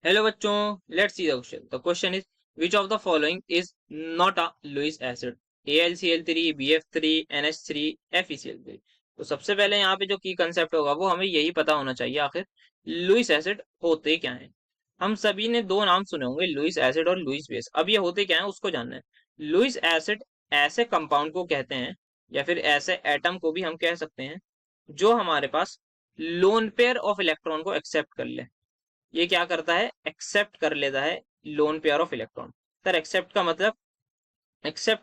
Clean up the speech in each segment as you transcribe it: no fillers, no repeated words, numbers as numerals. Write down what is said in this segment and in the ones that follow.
Hello बच्चों, let's see the question. The question is which of the following is not a Lewis acid? AlCl3, BF3, NH3, FeCl3। तो सबसे पहले यहाँ पे जो की कंसेप्ट होगा वो हमें यही पता होना चाहिए आखिर लुईस एसिड होते क्या हैं। हम सभी ने दो नाम सुने होंगे, लुईस एसिड और लुईस बेस। अब ये होते क्या है उसको जानना है। लुईस एसिड ऐसे कंपाउंड को कहते हैं या फिर ऐसे एटम को भी हम कह सकते हैं जो हमारे पास लोन पेयर ऑफ इलेक्ट्रॉन को एक्सेप्ट कर ले। ये क्या करता है, एक्सेप्ट कर लेता है lone pair of electron. Sir accept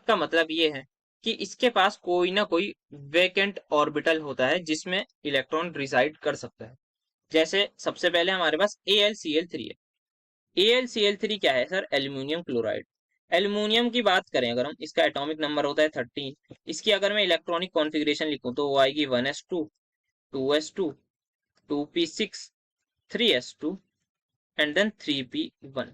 का मतलब ये है कि इसके पास कोई ना कोई वेकेंट ऑर्बिटल होता है जिसमें इलेक्ट्रॉन रिसाइड कर सकता है। जैसे सबसे पहले हमारे पास AlCl3 है। AlCl3 क्या है सर? Aluminium chloride. एल्यूमिनियम की बात करें अगर हम, इसका एटॉमिक नंबर होता है 13। इसकी अगर मैं इलेक्ट्रॉनिक कॉन्फ़िगरेशन लिखूं तो वो आएगी 1s2, 2s2, 2p6, 3s2 and then 3p1।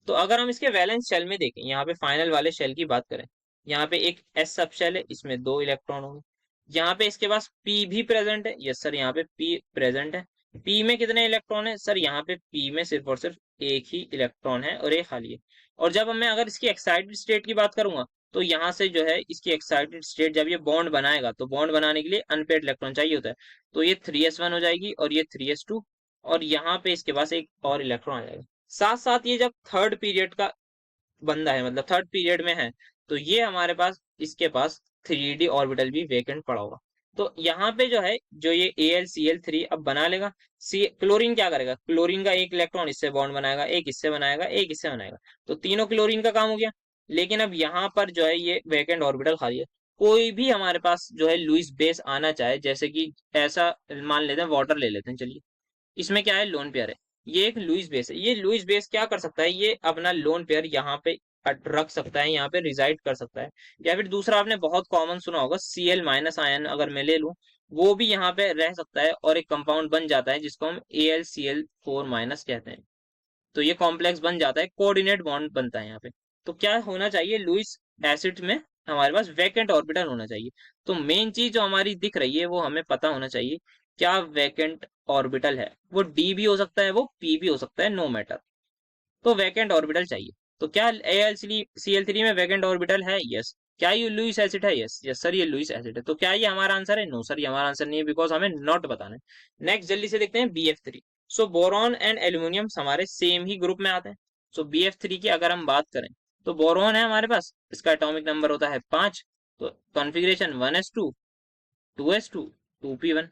तो अगर हम इसके वैलेंस शेल में देखें, यहाँ पे फाइनल वाले शेल की बात करें, यहाँ पे एक s सब शेल है, इसमें दो इलेक्ट्रॉन होंगे। यहाँ पे इसके पास p भी प्रेजेंट है। यस सर, यहाँ पे p प्रेजेंट है। p में कितने इलेक्ट्रॉन है सर? यहाँ पे p में सिर्फ और सिर्फ एक ही इलेक्ट्रॉन है और एक खाली है। और जब मैं अगर इसकी एक्साइटेड स्टेट की बात करूंगा तो यहाँ से जो है इसकी एक्साइटेड स्टेट जब ये बॉन्ड बनाएगा तो बॉन्ड बनाने के लिए अनपेड इलेक्ट्रॉन चाहिए होता है। तो ये 3s1 हो जाएगी और ये 3s2 और यहाँ पे इसके पास एक और इलेक्ट्रॉन आ जाएगा। साथ साथ ये जब थर्ड पीरियड का बंदा है, मतलब थर्ड पीरियड में है, तो ये हमारे पास इसके पास 3d ऑर्बिटल भी वेकेंट पड़ा होगा। तो यहाँ पे जो है, जो ये AlCl3 अब बना लेगा। सी क्लोरीन क्या करेगा? क्लोरीन का एक इलेक्ट्रॉन इससे बॉन्ड बनाएगा, एक इससे बनाएगा, एक इससे बनाएगा। तो तीनों क्लोरीन का काम हो गया। लेकिन अब यहाँ पर जो है ये वेकेंट ऑर्बिटल खाली है। कोई भी हमारे पास जो है लुईस बेस आना चाहे, जैसे कि ऐसा मान लेते हैं, वाटर ले लेते हैं, चलिए। इसमें क्या है, लोन पेयर है। ये एक लुईस बेस है। ये लुईस बेस क्या कर सकता है, ये अपना लोन पेयर यहाँ पे रख सकता है, यहाँ पे रिजाइड कर सकता है। या फिर दूसरा आपने बहुत कॉमन सुना होगा, Cl- आयन अगर मैं ले लूं, वो भी यहाँ पे रह सकता है और एक कंपाउंड बन जाता है जिसको हम AlCl4- कहते हैं। तो ये कॉम्प्लेक्स बन जाता है, कोऑर्डिनेट बॉन्ड बनता है यहाँ पे। तो क्या होना चाहिए, लुईस एसिड में हमारे पास वैकेंट ऑर्बिटल होना चाहिए। तो मेन चीज जो हमारी दिख रही है वो हमें पता होना चाहिए, क्या वैकेंट ऑर्बिटल है। वो डी भी हो सकता है, वो पी भी हो सकता है, नो मैटर। तो वैकेंट ऑर्बिटल चाहिए। तो क्या AlCl3 में वैकेंट ऑर्बिटल है? यस। क्या ये लुईस एसिड है? यस यस सर, ये लुईस एसिड है। तो क्या ये हमारा आंसर है? नो सर, ये हमारा आंसर नहीं है, बिकॉज हमें नॉट बताना है। नेक्स्ट जल्दी से देखते हैं BF3। So boron and aluminium हमारे सेम ही ग्रुप में आते हैं। सो BF3 की अगर हम बात करें तो बोरॉन है हमारे पास, इसका एटॉमिक नंबर होता है 5। तो कॉन्फ़िगरेशन 1s2, 2s2, 2p1।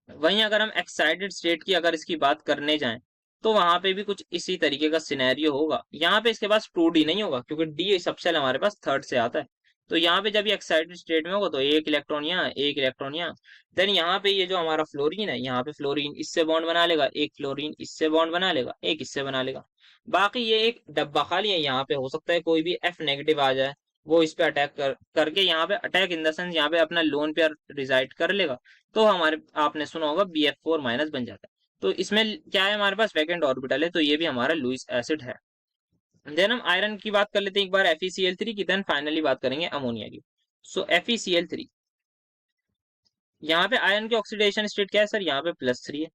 वहीं अगर हम एक्साइटेड स्टेट की अगर इसकी बात करने जाएं तो वहां पे भी कुछ इसी तरीके का सिनेरियो होगा। यहाँ पे इसके पास 2d नहीं होगा क्योंकि d सबसेल हमारे पास थर्ड से आता है। तो यहाँ पे जब ये एक्साइटेड स्टेट में होगा तो एक इलेक्ट्रॉन यहाँ, एक इलेक्ट्रॉन यहाँ। देन यहाँ पे ये जो हमारा फ्लोरीन है, यहाँ पे फ्लोरीन इससे बॉन्ड बना लेगा, एक फ्लोरीन इससे बॉन्ड बना लेगा, एक इससे बना लेगा। बाकी ये एक डब्बा खाली है, यहाँ पे हो सकता है कोई भी F- आ जाए, वो इस पे अटैक करके यहाँ पे अटैक इन द सेंस यहाँ पे अपना लोन पेयर रिजाइड कर लेगा। तो हमारे आपने सुना होगा BF4- बन जाता है। तो इसमें क्या है, हमारे पास वैकेंट ऑर्बिटल है, तो ये भी हमारा लुईस एसिड है। देन हम आयरन की बात कर लेते हैं एक बार, FeCl3 की। देन फाइनली बात करेंगे अमोनिया की। सो FeCl3, यहाँ पे आयरन की ऑक्सीडेशन स्टेट क्या है सर? यहाँ पे +3 है,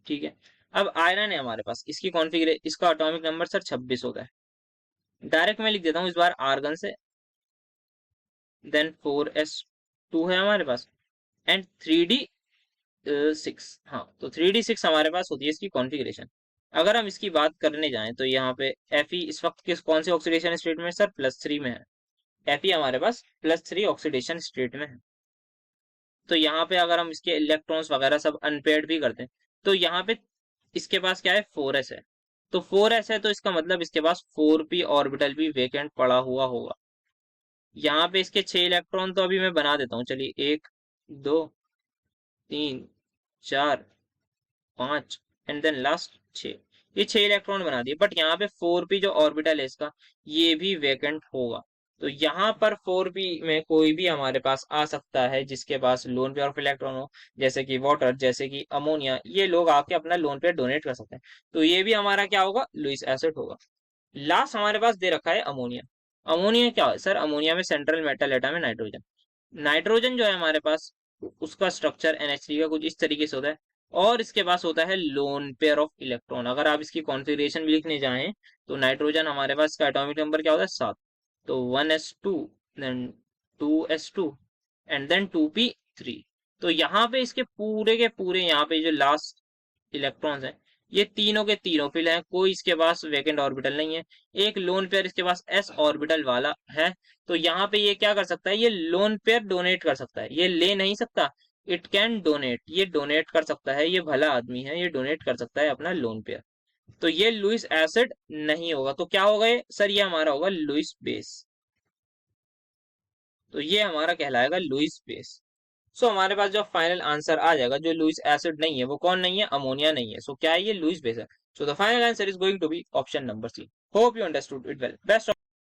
ठीक है। अब आयरन है हमारे पास, इसकी कॉन्फ़िगरेशन, इसका एटॉमिक नंबर सर 26 होता है। डायरेक्ट मैं लिख देता हूँ इस बार आर्गन से। देन 4s2 है हमारे पास एंड 3d6। हाँ, तो 3d6 हमारे पास होती है इसकी कॉन्फ़िगरेशन। अगर हम इसकी बात करने जाएं तो यहाँ पे Fe इस वक्त किस कौन से ऑक्सीडेशन स्टेट में सर? +3 में है। Fe हमारे पास +3 ऑक्सीडेशन स्टेट में है। तो यहाँ पे अगर हम इसके इलेक्ट्रॉन्स वगैरह सब अनपेयर्ड भी करते हैं तो यहाँ पे इसके पास क्या है, 4s है। तो 4s है तो इसका मतलब इसके पास 4p ऑर्बिटल भी वेकेंट पड़ा हुआ होगा। यहाँ पे इसके 6 इलेक्ट्रॉन तो अभी मैं बना देता हूँ, चलिए। 1, 2, 3, 4, 5 एंड देन लास्ट 6। ये 6 इलेक्ट्रॉन बना दिए, बट यहाँ पे 4p जो ऑर्बिटल है इसका, ये भी वेकेंट होगा। तो यहाँ पर 4p में कोई भी हमारे पास आ सकता है जिसके पास लोन पेयर ऑफ इलेक्ट्रॉन हो, जैसे कि वाटर, जैसे कि अमोनिया। ये लोग आके अपना लोन पेयर डोनेट कर सकते हैं। तो ये भी हमारा क्या होगा, लुईस एसिड होगा। लास्ट हमारे पास दे रखा है अमोनिया। अमोनिया क्या है सर? अमोनिया में सेंट्रल मेटल एटम है नाइट्रोजन। नाइट्रोजन जो है हमारे पास, उसका स्ट्रक्चर NH3 का कुछ इस तरीके से होता है। और इसके पास होता है लोन पेयर ऑफ इलेक्ट्रॉन। अगर आप इसकी कॉन्फ़िगरेशन भी लिखने जाएं तो नाइट्रोजन हमारे पास का एटॉमिक नंबर क्या होता है 7, तो 1s2 then 2s2 and then 2p3। तो यहाँ पे इसके पूरे के पूरे यहाँ पे जो लास्ट इलेक्ट्रॉन्स हैं ये तीनों के तीनों फिल हैं, कोई इसके पास वैकेंट ऑर्बिटल नहीं है। एक लोन पेयर इसके पास s ऑर्बिटल वाला है, तो यहाँ पे ये क्या कर सकता है, ये लोन पेयर डोनेट कर सकता है, ये ले नहीं सकता। इट कैन डोनेट, ये डोनेट कर सकता है, ये भला आदमी है, ये डोनेट कर सकता है अपना लोन पेयर। तो ये लुईस एसिड नहीं होगा, तो क्या होगा ये सर, ये हमारा होगा लुईस बेस। तो ये हमारा कहलाएगा लुईस बेस। सो हमारे पास जो फाइनल आंसर आ जाएगा, जो लुईस एसिड नहीं है वो कौन नहीं है, अमोनिया नहीं है। सो क्या है, ये लुईस बेस है। So the final answer is going to be option number C. Hope you understood it well. Best